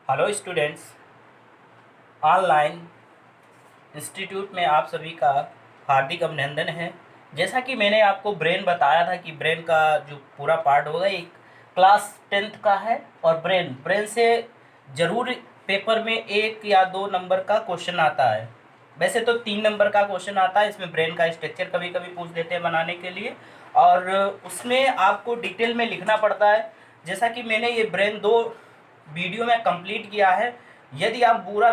Hello students, online institute में आप सभी का हार्दिक अभिनंदन है। जैसा कि मैंने आपको ब्रेन बताया था कि ब्रेन का जो पूरा पार्ट होगा एक क्लास 10th का है और ब्रेन ब्रेन से ज़रूर पेपर में 1 या 2 नंबर का क्वेश्चन आता है। वैसे तो 3 नंबर का क्वेश्चन आता है। इसमें ब्रेन का स्ट्रक्चर कभी कभी पूछ देते हैं बनाने के लिए, और उसमें आपको डिटेल में लिखना पड़ता है। जैसा कि मैंने ये ब्रेन 2 वीडियो में कंप्लीट किया है। यदि आप पूरा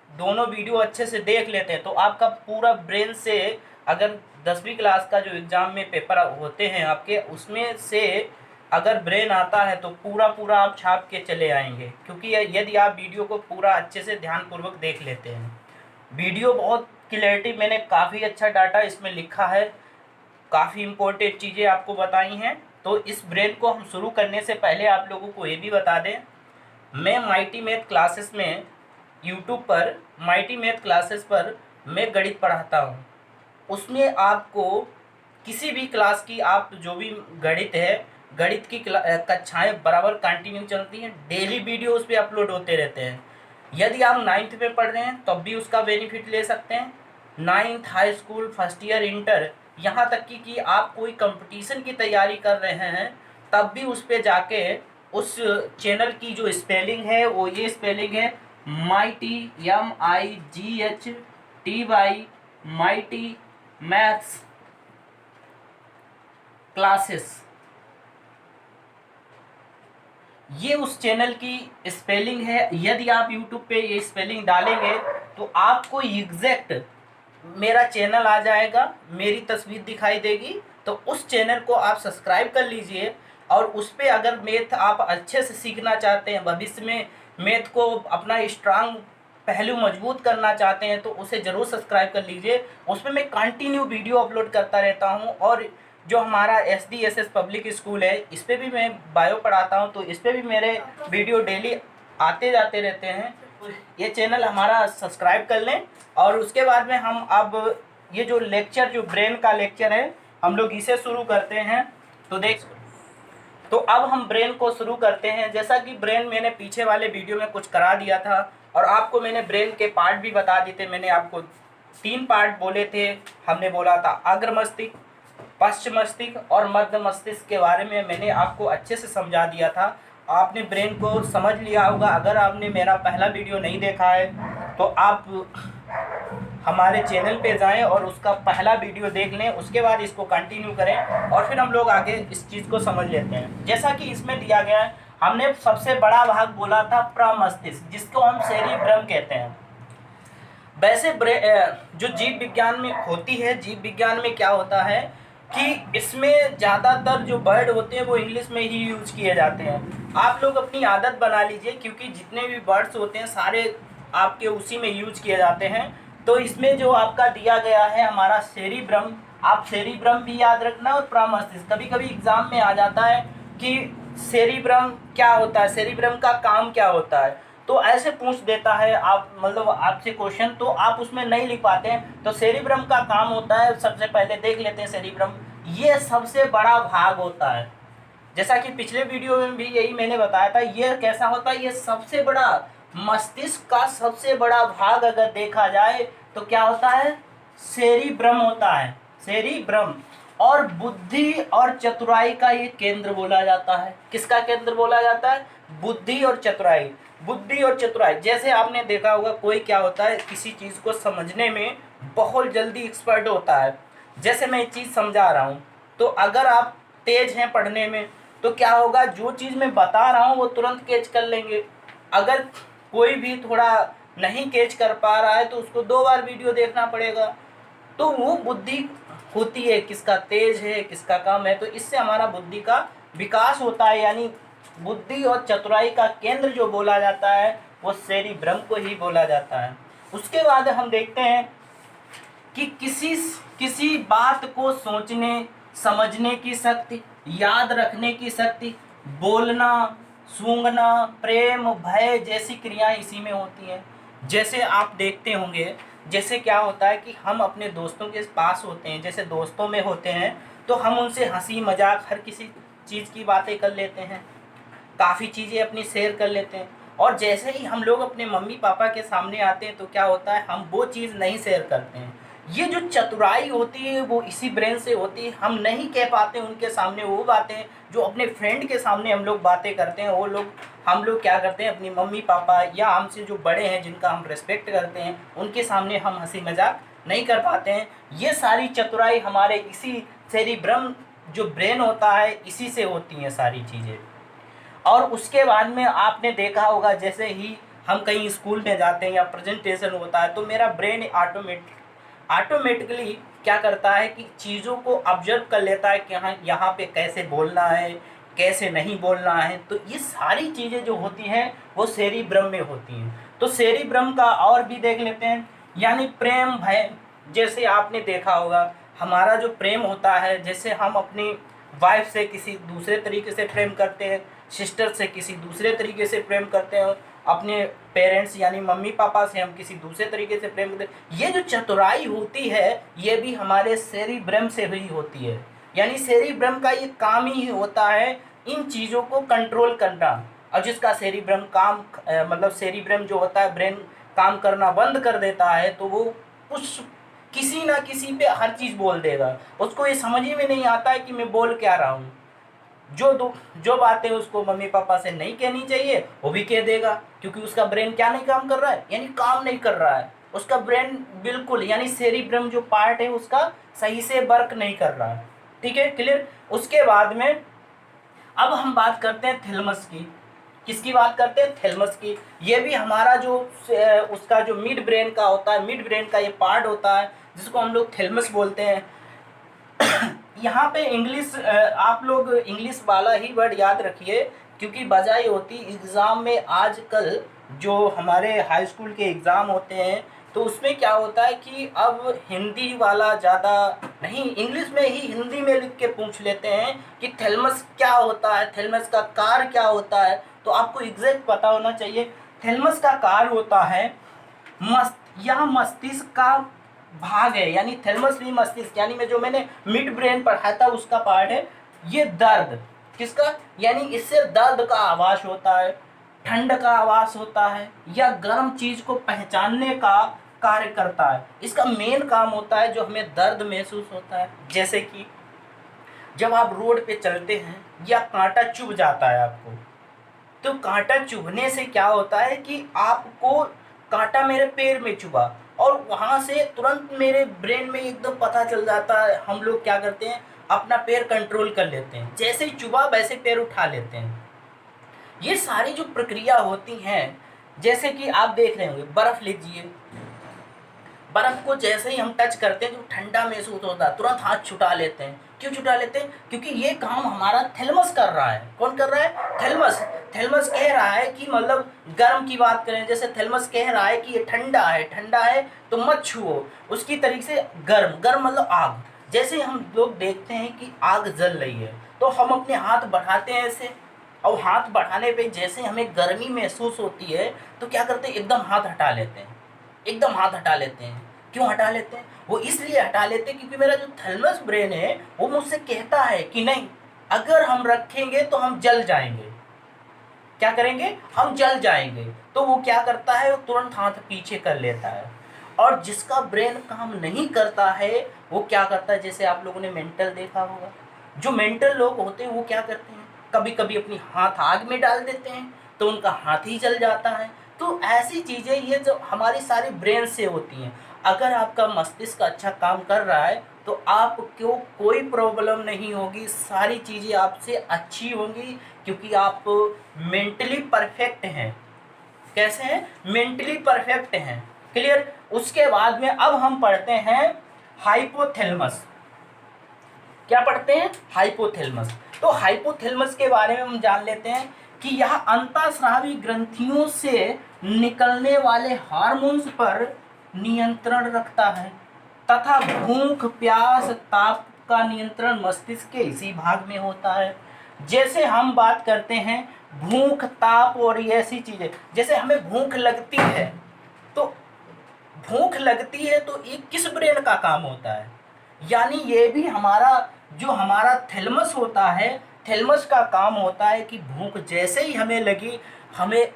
दोनों वीडियो अच्छे से देख लेते हैं तो आपका पूरा ब्रेन से, अगर 10वीं क्लास का जो एग्ज़ाम में पेपर होते हैं आपके, उसमें से अगर ब्रेन आता है तो पूरा पूरा आप छाप के चले आएंगे, क्योंकि यदि आप वीडियो को पूरा अच्छे से ध्यानपूर्वक देख लेते हैं। वीडियो बहुत क्लियरिटी, मैंने काफ़ी अच्छा डाटा इसमें लिखा है, काफ़ी इम्पोर्टेंट चीज़ें आपको बताई हैं। तो इस ब्रेन को हम शुरू करने से पहले आप लोगों को ये भी बता दें, मैं माइटी मैथ क्लासेस में यूट्यूब पर माइटी मैथ क्लासेस पर मैं गणित पढ़ाता हूँ। उसमें आपको किसी भी क्लास की, आप जो भी गणित है, गणित की कक्षाएं बराबर कंटिन्यू चलती हैं। डेली वीडियो उस पर अपलोड होते रहते हैं। यदि आप 9th में पढ़ रहे हैं तब भी उसका बेनिफिट ले सकते हैं। 9th, high school, first year, inter, यहाँ तक कि आप कोई कंपटीशन की तैयारी कर रहे हैं तब भी उस पर जाके उस चैनल की जो स्पेलिंग है वो ये स्पेलिंग है mighty, MIGHTY, mighty maths classes. ये उस चैनल की स्पेलिंग है। यदि आप यूट्यूब पे ये स्पेलिंग डालेंगे तो आपको एग्जैक्ट मेरा चैनल आ जाएगा, मेरी तस्वीर दिखाई देगी। तो उस चैनल को आप सब्सक्राइब कर लीजिए, और उस पर अगर मैथ आप अच्छे से सीखना चाहते हैं, भविष्य में मैथ को अपना स्ट्रांग पहलू मजबूत करना चाहते हैं, तो उसे ज़रूर सब्सक्राइब कर लीजिए। उस पर मैं कंटिन्यू वीडियो अपलोड करता रहता हूँ। और जो हमारा SDSS पब्लिक स्कूल है, इस पर भी मैं बायो पढ़ाता हूँ, तो इस पर भी मेरे वीडियो डेली आते जाते रहते हैं। ये चैनल हमारा सब्सक्राइब कर लें। और उसके बाद में हम अब ये जो लेक्चर, जो ब्रेन का लेक्चर है, हम लोग इसे शुरू करते हैं। तो अब हम ब्रेन को शुरू करते हैं। जैसा कि ब्रेन मैंने पीछे वाले वीडियो में कुछ करा दिया था, और आपको मैंने ब्रेन के पार्ट भी बता दिए थे। मैंने आपको 3 पार्ट बोले थे। हमने बोला था अग्र मस्तिष्क, पश्चिम मस्तिष्क और मध्य मस्तिष्क के बारे में मैंने आपको अच्छे से समझा दिया था। आपने ब्रेन को समझ लिया होगा। अगर आपने मेरा पहला वीडियो नहीं देखा है तो आप हमारे चैनल पे जाएं और उसका पहला वीडियो देख लें, उसके बाद इसको कंटिन्यू करें और फिर हम लोग आगे इस चीज़ को समझ लेते हैं। जैसा कि इसमें दिया गया है, हमने सबसे बड़ा भाग बोला था प्रमस्तिष्क, जिसको हम सेरिब्रम कहते हैं। वैसे जो जीव विज्ञान में होती है, जीव विज्ञान में क्या होता है कि इसमें ज़्यादातर जो वर्ड होते हैं वो इंग्लिश में ही यूज किए जाते हैं। आप लोग अपनी आदत बना लीजिए, क्योंकि जितने भी वर्ड्स होते हैं सारे आपके उसी में यूज किए जाते हैं। तो इसमें जो आपका दिया गया है हमारा सेरिब्रम, आप सेरिब्रम भी याद रखना। और प्रमस्तिष्क, कभी कभी एग्जाम में आ जाता है कि सेरिब्रम क्या होता है, सेरिब्रम का काम क्या होता है, तो ऐसे पूछ देता है आप, मतलब आपसे क्वेश्चन, तो आप उसमें नहीं लिख पाते हैं। तो सेरिब्रम का काम होता है, सबसे पहले देख लेते हैं सेरिब्रम। ये सबसे बड़ा भाग होता है। जैसा कि पिछले वीडियो में भी यही मैंने बताया था। ये कैसा होता है, ये सबसे बड़ा, मस्तिष्क का सबसे बड़ा भाग अगर देखा जाए तो क्या होता है, सेरिब्रम होता है, सेरिब्रम। और बुद्धि और चतुराई का ये केंद्र बोला जाता है। किसका केंद्र बोला जाता है, बुद्धि और चतुराई। बुद्धि और चतुराई, जैसे आपने देखा होगा कोई क्या होता है, किसी चीज़ को समझने में बहुत जल्दी एक्सपर्ट होता है। जैसे मैं एक चीज़ समझा रहा हूँ, तो अगर आप तेज हैं पढ़ने में तो क्या होगा, जो चीज़ मैं बता रहा हूँ वो तुरंत कैच कर लेंगे। अगर कोई भी थोड़ा नहीं कैच कर पा रहा है तो उसको 2 बार वीडियो देखना पड़ेगा। तो वो बुद्धि होती है, किसका तेज है, किसका कम है। तो इससे हमारा बुद्धि का विकास होता है। यानी बुद्धि और चतुराई का केंद्र जो बोला जाता है वो सेरिब्रम को ही बोला जाता है। उसके बाद हम देखते हैं कि किसी बात को सोचने समझने की शक्ति, याद रखने की शक्ति, बोलना, सूंघना, प्रेम, भय जैसी क्रियाएं इसी में होती हैं। जैसे आप देखते होंगे, जैसे क्या होता है कि हम अपने दोस्तों के पास होते हैं, जैसे दोस्तों में होते हैं तो हम उनसे हंसी मजाक हर किसी चीज़ की बातें कर लेते हैं, काफ़ी चीज़ें अपनी शेयर कर लेते हैं। और जैसे ही हम लोग अपने मम्मी पापा के सामने आते हैं तो क्या होता है, हम वो चीज़ नहीं शेयर करते हैं। ये जो चतुराई होती है वो इसी ब्रेन से होती है। हम नहीं कह पाते उनके सामने वो बातें जो अपने फ्रेंड के सामने हम लोग बातें करते हैं, वो लोग हम लोग क्या करते हैं, अपनी मम्मी पापा या हमसे जो बड़े हैं जिनका हम रिस्पेक्ट करते हैं उनके सामने हम हंसी मजाक नहीं कर पाते हैं। ये सारी चतुराई हमारे इसी सेरिब्रम जो ब्रेन होता है इसी से होती हैं सारी चीज़ें। और उसके बाद में आपने देखा होगा, जैसे ही हम कहीं स्कूल में जाते हैं या प्रेजेंटेशन होता है तो मेरा ब्रेन ऑटोमेटिकली क्या करता है कि चीज़ों को ऑब्जर्व कर लेता है कि हाँ यहाँ पे कैसे बोलना है, कैसे नहीं बोलना है। तो ये सारी चीज़ें जो होती हैं वो सेरिब्रम में होती हैं। तो सेरिब्रम का और भी देख लेते हैं, यानी प्रेम भय। जैसे आपने देखा होगा हमारा जो प्रेम होता है, जैसे हम अपनी वाइफ से किसी दूसरे तरीके से प्रेम करते हैं, सिस्टर से किसी दूसरे तरीके से प्रेम करते हैं, अपने पेरेंट्स यानी मम्मी पापा से हम किसी दूसरे तरीके से प्रेम करते हैं। ये जो चतुराई होती है ये भी हमारे सेरिब्रम से ही होती है। यानी सेरिब्रम का ये काम ही होता है इन चीज़ों को कंट्रोल करना। और जिसका सेरिब्रम मतलब सेरिब्रम जो होता है ब्रेन काम करना बंद कर देता है तो वो उस किसी ना किसी पे हर चीज़ बोल देगा। उसको ये समझ ही में नहीं आता है कि मैं बोल क्या रहा हूँ। जो बातें उसको मम्मी पापा से नहीं कहनी चाहिए वो भी कह देगा, क्योंकि उसका ब्रेन क्या नहीं काम कर रहा है, यानी काम नहीं कर रहा है उसका ब्रेन बिल्कुल, यानी सेरिब्रम जो पार्ट है उसका सही से वर्क नहीं कर रहा है। ठीक है, क्लियर। उसके बाद में अब हम बात करते हैं थैलेमस की। किसकी बात करते हैं? थैलेमस की। ये भी हमारा जो उसका जो मिड ब्रेन का होता है, मिड ब्रेन का ये पार्ट होता है जिसको हम लोग थैलेमस बोलते हैं। यहाँ पे इंग्लिश आप लोग इंग्लिश वाला ही वर्ड याद रखिए, क्योंकि बजाय होती एग्ज़ाम में आजकल जो हमारे हाई स्कूल के एग्ज़ाम होते हैं तो उसमें क्या होता है कि अब हिंदी वाला ज़्यादा नहीं, इंग्लिश में ही हिंदी में लिख के पूछ लेते हैं कि थैलेमस क्या होता है, थैलेमस का कार्य क्या होता है। तो आपको एग्जैक्ट पता होना चाहिए। थैलेमस का कार्य होता है यह मस्तिष्क का भाग है, यानी थैलेमस भी मस्तिष्क, यानी मैं जो मैंने मिड ब्रेन पढ़ा था उसका पार्ट है। ये दर्द किसका, यानी इससे दर्द का आवाज होता है, ठंड का आवाज होता है या गर्म चीज को पहचानने का कार्य करता है। इसका मेन काम होता है जो हमें दर्द महसूस होता है, जैसे कि जब आप रोड पे चलते हैं या कांटा चुभ जाता है आपको, तो कांटा चुभने से क्या होता है कि आपको कांटा मेरे पैर में चुभा और वहाँ से तुरंत मेरे ब्रेन में एकदम पता चल जाता है। हम लोग क्या करते हैं, अपना पैर कंट्रोल कर लेते हैं, जैसे ही चुभा वैसे पैर उठा लेते हैं। ये सारी जो प्रक्रिया होती हैं, जैसे कि आप देख रहे होंगे बर्फ़ लीजिए, बर्फ़ को जैसे ही हम टच करते हैं जो ठंडा महसूस होता है तुरंत हाथ छुटा लेते हैं। क्यों छुटा लेते हैं? क्योंकि ये काम हमारा थैलेमस कर रहा है। कौन कर रहा है? थैलेमस। थैलेमस कह रहा है कि मतलब गर्म की बात करें, जैसे थैलेमस कह रहा है कि ये ठंडा है तो मत छुओ। उसकी तरीके से गर्म मतलब आग। जैसे हम लोग देखते हैं कि आग जल रही है तो हम अपने हाथ बढ़ाते हैं ऐसे, और हाथ बढ़ाने पे जैसे हमें गर्मी महसूस होती है तो क्या करते हैं, एकदम हाथ हटा लेते हैं, एकदम हाथ हटा लेते हैं। क्यों हटा लेते हैं? वो इसलिए हटा लेते हैं क्योंकि मेरा जो थैलेमस ब्रेन है वो मुझसे कहता है कि नहीं, अगर हम रखेंगे तो हम जल जाएंगे। क्या करेंगे? हम जल जाएंगे। तो वो क्या करता है, वो तुरंत हाथ पीछे कर लेता है। और जिसका ब्रेन काम नहीं करता है वो क्या करता है, जैसे आप लोगों ने मेंटल देखा होगा, जो मेंटल लोग होते हैं वो क्या करते हैं, कभी कभी अपनी हाथ आग में डाल देते हैं तो उनका हाथ ही जल जाता है। तो ऐसी चीज़ें ये जो हमारी सारी ब्रेन से होती हैं। अगर आपका मस्तिष्क अच्छा काम कर रहा है तो आपको कोई प्रॉब्लम नहीं होगी, सारी चीज़ें आपसे अच्छी होंगी, क्योंकि आप मेंटली परफेक्ट हैं। कैसे हैं? मेंटली परफेक्ट हैं। क्लियर। उसके बाद में अब हम पढ़ते हैं हाइपोथैलेमस। क्या पढ़ते हैं? हाइपोथैलेमस। तो हाइपोथैलेमस के बारे में हम जान लेते हैं कि यह अंतःस्रावी ग्रंथियों से निकलने वाले हार्मोन्स पर नियंत्रण रखता है तथा भूख प्यास ताप का नियंत्रण मस्तिष्क के इसी भाग में होता है। जैसे हम बात करते हैं भूख ताप और ये ऐसी चीजें, जैसे हमें भूख लगती है तो ये किस ब्रेन का काम होता है, यानी ये भी हमारा थैलेमस होता है। थैलेमस का काम होता है कि भूख जैसे ही हमें लगी हमें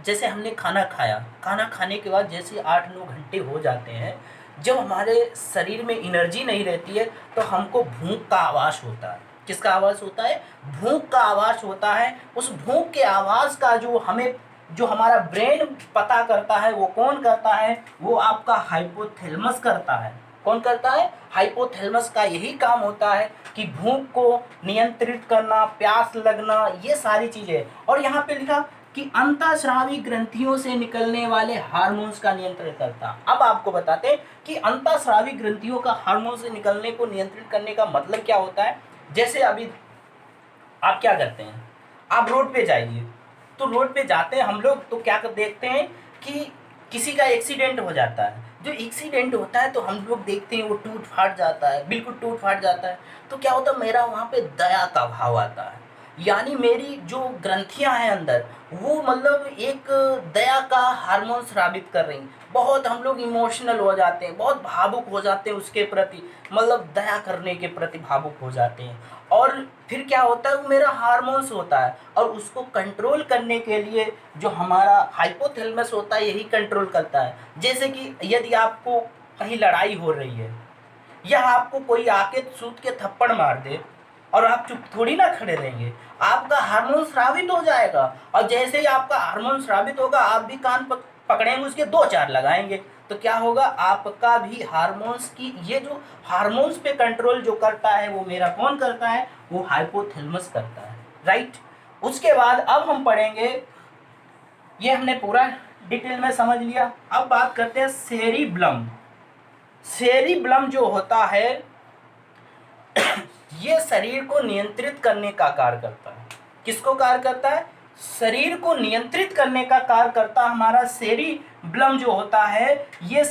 जैसे हमने खाना खाया, खाना खाने के बाद जैसे 8-9 घंटे हो जाते हैं, जब हमारे शरीर में एनर्जी नहीं रहती है तो हमको भूख का आवाज़ होता है। किसका आवाज़ होता है? भूख का आवाज़ होता है। उस भूख के आवाज़ का जो हमारा ब्रेन पता करता है, वो कौन करता है? वो आपका हाइपोथैलेमस करता है। कौन करता है? हाइपोथैलेमस का यही काम होता है कि भूख को नियंत्रित करना, प्यास लगना, ये सारी चीज़ें। और यहाँ पे लिखा कि अंतःस्रावी ग्रंथियों से निकलने वाले हार्मोन्स का नियंत्रण करता। अब आपको बताते हैं कि अंतःस्रावी ग्रंथियों का हार्मोन से निकलने को नियंत्रित करने का मतलब क्या होता है। जैसे अभी आप क्या करते हैं, आप रोड पे जाइए, तो रोड पे जाते हैं हम लोग, तो क्या देखते हैं कि किसी का एक्सीडेंट हो जाता है। जो एक्सीडेंट होता है तो हम लोग देखते हैं वो टूट फाट जाता है, बिल्कुल टूट फाट जाता है। तो क्या होता है, मेरा वहाँ पे दया का भाव आता है। यानी मेरी जो ग्रंथियां हैं अंदर, वो मतलब एक दया का हार्मोन स्रावित कर रही। बहुत हम लोग इमोशनल हो जाते हैं, बहुत भावुक हो जाते हैं उसके प्रति, मतलब दया करने के प्रति भावुक हो जाते हैं। और फिर क्या होता है, वो मेरा हार्मोन्स होता है, और उसको कंट्रोल करने के लिए जो हमारा हाइपोथैलेमस होता है यही कंट्रोल करता है। जैसे कि यदि आपको कहीं लड़ाई हो रही है, या आपको कोई आके सूत के थप्पड़ मार दे, और आप चुप थोड़ी ना खड़े रहेंगे, आपका हार्मोन स्रावित हो जाएगा। और जैसे ही आपका हार्मोन स्रावित होगा, आप भी कान पकड़ेंगे, उसके 2-4 लगाएंगे, तो क्या होगा, आपका भी हार्मोन्स की, ये जो हार्मोन्स पे कंट्रोल जो करता है वो मेरा कौन करता है? वो हाइपोथैलेमस करता है, राइट। उसके बाद अब हम पढ़ेंगे, ये हमने पूरा डिटेल में समझ लिया। अब बात करते हैं सेरिब्लम। सेरिब्लम जो होता है ये शरीर को नियंत्रित करने का कार्य करता है। किसको कार्य करता है? शरीर को नियंत्रित करने का कार्य करता हमारा सेरिब्लम जो होता है। यह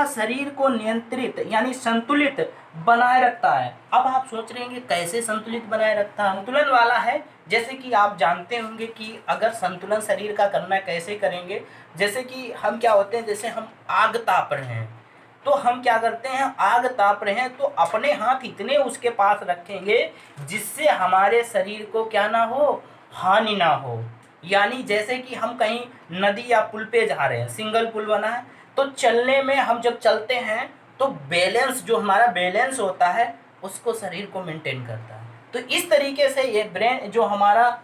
शरीर को नियंत्रित यानी संतुलित बनाए रखता है। अब आप सोच रहे हैं कि कैसे संतुलित बनाए रखता है? संतुलन वाला है। जैसे कि आप जानते होंगे कि अगर संतुलन शरीर का करना कैसे करेंगे, जैसे कि हम क्या होते हैं, जैसे हम आग ताप रहे हैं, तो हम क्या करते हैं, आग ताप रहे हैं तो अपने हाथ इतने उसके पास रखेंगे जिससे हमारे शरीर को क्या ना हो, हानि ना हो। यानी जैसे कि हम कहीं नदी या पुल पे जा रहे हैं, सिंगल पुल बना है, तो चलने में हम जब चलते हैं तो बैलेंस, जो हमारा बैलेंस होता है, उसको शरीर को मेंटेन करता है। तो इस तरीके से ये ब्रेन जो हमारा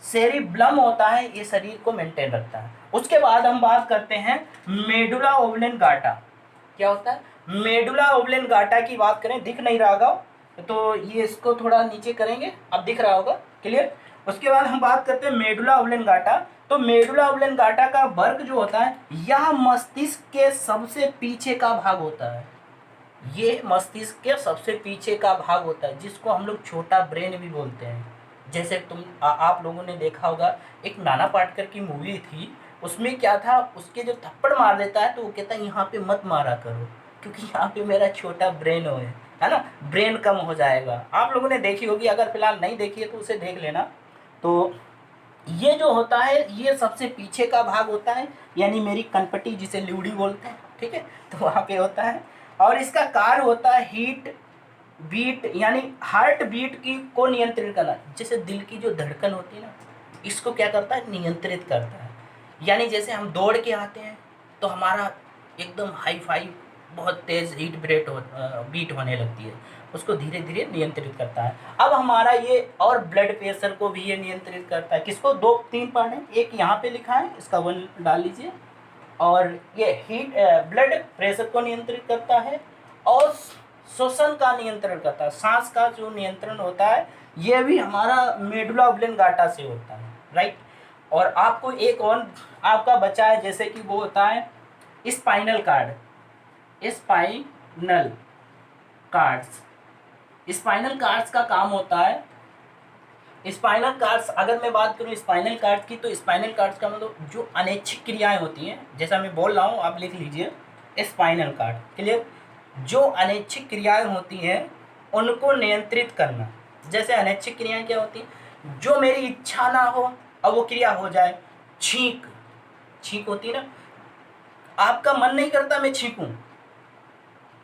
सेरिब्लम होता है, ये शरीर को मेंटेन रखता है। उसके बाद हम बात करते हैं मेडुला ओब्लेंगाटा। क्या होता है? मेडुला ओब्लेंगाटा की बात करें, दिख नहीं रहा होगा तो ये इसको थोड़ा नीचे करेंगे, अब दिख रहा होगा क्लियर। उसके बाद हम बात करते हैं मेडुला ओब्लेंगाटा। तो मेडुला ओब्लेंगाटा का वर्ग जो होता है, यह मस्तिष्क के सबसे पीछे का भाग होता है। ये मस्तिष्क के सबसे पीछे का भाग होता है, जिसको हम लोग छोटा ब्रेन भी बोलते हैं। जैसे आप लोगों ने देखा होगा, एक नाना पाटेकर की मूवी थी, उसमें क्या था, उसके जो थप्पड़ मार देता है तो वो कहता है यहाँ पे मत मारा करो, क्योंकि यहाँ पे मेरा छोटा ब्रेन है ना, ब्रेन कम हो जाएगा। आप लोगों ने देखी होगी, अगर फिलहाल नहीं देखी है तो उसे देख लेना। तो ये जो होता है, ये सबसे पीछे का भाग होता है, यानी मेरी कनपटी जिसे ल्यूडी बोलते हैं, ठीक है, तो वहाँ पे होता है। और इसका कार्य होता है हीट बीट, यानी हार्ट बीट की को नियंत्रित करना। जैसे दिल की जो धड़कन होती है ना, इसको क्या करता है, नियंत्रित करता है। यानी जैसे हम दौड़ के आते हैं तो हमारा एकदम हाई फाई बहुत तेज़ बीट होने लगती है, उसको धीरे धीरे नियंत्रित करता है। अब हमारा ये, और ब्लड प्रेशर को भी ये नियंत्रित करता है। किसको? 2-3 पार्ट है, एक यहाँ पे लिखा है, इसका 1 डाल लीजिए। और ये ब्लड प्रेशर को नियंत्रित करता है, और श्वसन का नियंत्रण करता है। सांस का जो नियंत्रण होता है, ये भी हमारा मेडुला ओब्लेंगाटा से होता है, राइट। और आपको एक और आपका बचा है, जैसे कि वो होता है स्पाइनल कार्ड। स्पाइनल कार्ड्स का काम होता है, स्पाइनल कार्ड्स, अगर मैं बात करूं स्पाइनल कार्ड की, तो स्पाइनल कार्ड्स का मतलब जो अनैच्छिक क्रियाएं होती हैं, जैसा मैं बोल रहा हूं आप लिख लीजिए, स्पाइनल कार्ड, क्लियर। जो अनैच्छिक क्रियाएं होती हैं उनको नियंत्रित करना। जैसे अनैच्छिक क्रियाएं क्या होती हैं, जो मेरी इच्छा ना हो और वो क्रिया हो जाए। छींक होती है ना, आपका मन नहीं करता मैं छींकूं,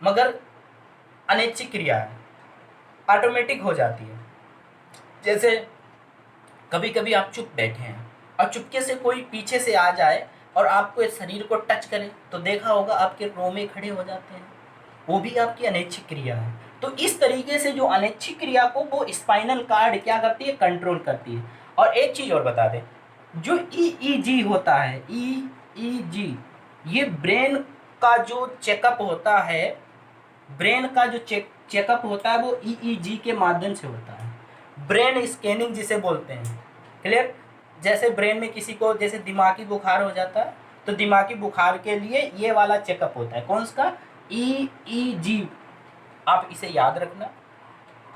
मगर अनैच्छिक क्रिया है, ऑटोमेटिक हो जाती है। जैसे कभी कभी आप चुप बैठे हैं और चुपके से कोई पीछे से आ जाए और आपको इस शरीर को टच करे, तो देखा होगा आपके रोमे खड़े हो जाते हैं, वो भी आपकी अनैच्छिक क्रिया है। तो इस तरीके से जो अनैच्छिक क्रिया को वो स्पाइनल कार्ड क्या करती है, कंट्रोल करती है। और एक चीज़ और बता दें, जो ईईजी होता है, ईईजी, ये ब्रेन का जो चेकअप होता है, ब्रेन का जो चेकअप होता है वो ईईजी के माध्यम से होता है, ब्रेन स्कैनिंग जिसे बोलते हैं। क्लियर? जैसे ब्रेन में किसी को जैसे दिमागी बुखार हो जाता है, तो दिमागी बुखार के लिए ये वाला चेकअप होता है, कौन सा, ईईजी, आप इसे याद रखना।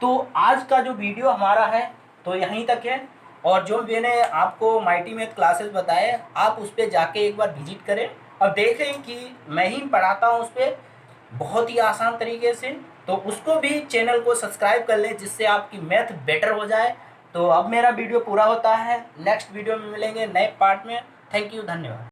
तो आज का जो वीडियो हमारा है तो यहीं तक है, और जो मैंने आपको माइटी मैथ क्लासेस बताए आप उस पर जाके एक बार विजिट करें और देखें कि मैं ही पढ़ाता हूँ उस पर बहुत ही आसान तरीके से। तो उसको भी चैनल को सब्सक्राइब कर लें जिससे आपकी मैथ बेटर हो जाए। तो अब मेरा वीडियो पूरा होता है, नेक्स्ट वीडियो में मिलेंगे नए पार्ट में। थैंक यू, धन्यवाद।